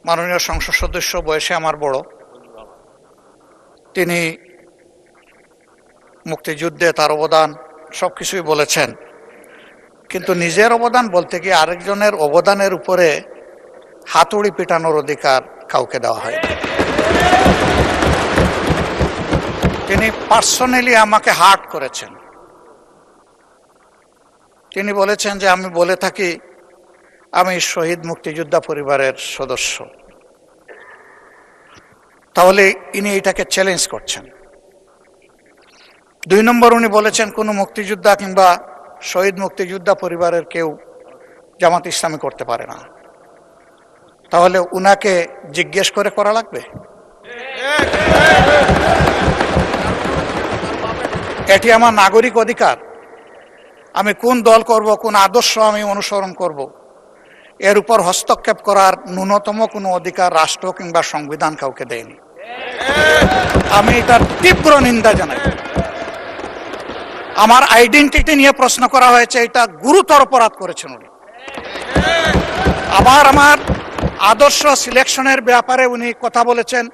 মাননীয় সংসদ সদস্য, বয়সে আমার বড়, তিনি মুক্তিযুদ্ধে তার অবদান সবকিছুই বলেছেন, কিন্তু নিজের অবদান বলতে গিয়ে আরেকজনের অবদানের উপরে হাতুড়ি পিটানোর অধিকার কাউকে দেওয়া হয়। তিনি পার্সোনালি আমাকে হার্ট করেছেন। তিনি বলেছেন যে আমি বলে থাকি আমি শহীদ মুক্তিযোদ্ধা পরিবারের সদস্য, তাহলে ইনি এটাকে চ্যালেঞ্জ করছেন। 2 নম্বর, উনি বলেছেন কোনো মুক্তিযোদ্ধা কিংবা শহীদ মুক্তিযোদ্ধা পরিবারের কেউ জামাত ইসলামী করতে পারে না। তাহলে উনাকে জিজ্ঞেস করে করা লাগবে? এটি আমার নাগরিক অধিকার। আমি কোন দল করব, কোন আদর্শ আমি অনুসরণ করব, এর উপর হস্তক্ষেপ করার ন্যূনতম কোনো অধিকার রাষ্ট্র কিংবা সংবিধান কাউকে দেয়নি। আমি এটার তীব্র নিন্দা জানাই। আমার আইডেন্টিটি নিয়ে প্রশ্ন করা হয়েছে, এটা গুরুতর অপরাধ করেছেন উনি। আবার আমার আদর্শ সিলেকশনের ব্যাপারে উনি কথা বলেছেন,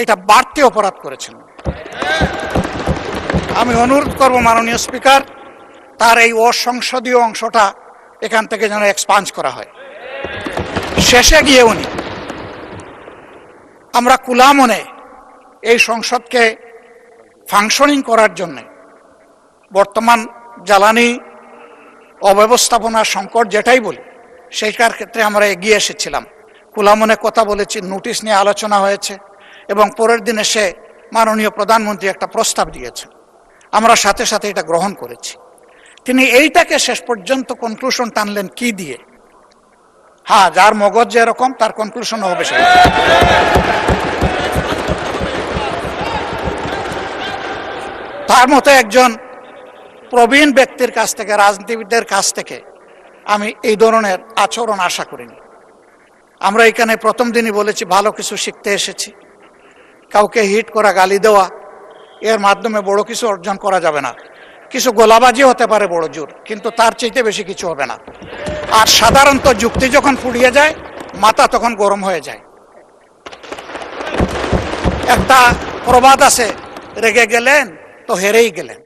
এটা বাড়তি অপরাধ করেছেন। আমি অনুরোধ করব মাননীয় স্পিকার, তার এই অসংসদীয় অংশটা এখান থেকে যেন এক্সপাঞ্জ করা হয়। শেষে গিয়ে উনি আমরা কুলা মনে এই সংসদকে ফাংশনিং করার জন্য বর্তমান জ্বালানি অব্যবস্থাপনা সংকট যেটাই বলি সেইটার ক্ষেত্রে আমরা এগিয়ে এসেছিলাম, কুলা মনে কথা বলেছি, নোটিশ নিয়ে আলোচনা হয়েছে এবং পরের দিন এসে মাননীয় প্রধানমন্ত্রী একটা প্রস্তাব দিয়েছেন, আমরা সাথে সাথে এটা গ্রহণ করেছি। তিনি এইটাকে শেষ পর্যন্ত কনক্লুশন টানলেন কি দিয়ে? হ্যাঁ, যার মগজ যেরকম তার কনক্লুশন হবে সেটা। তার মতো একজন প্রবীণ ব্যক্তির কাছ থেকে, রাজনীতিবিদদের কাছ থেকে আমি এই ধরনের আচরণ আশা করিনি। আমরা এখানে প্রথম দিনই বলেছি ভালো কিছু শিখতে এসেছি। কাউকে হিট করা, গালি দেওয়া, এর মাধ্যমে বড় কিছু অর্জন করা যাবে না। কিছু গোলাবাজি হতে পারে বড় জোর, কিন্তু তার চাইতে বেশি কিছু হবে না। আর সাধারণত যুক্তি যখন ফুরিয়ে যায়, মাথা তখন গরম হয়ে যায়। একটা প্রবাদ আছে, রেগে গেলেন তো হেরেই গেলেন।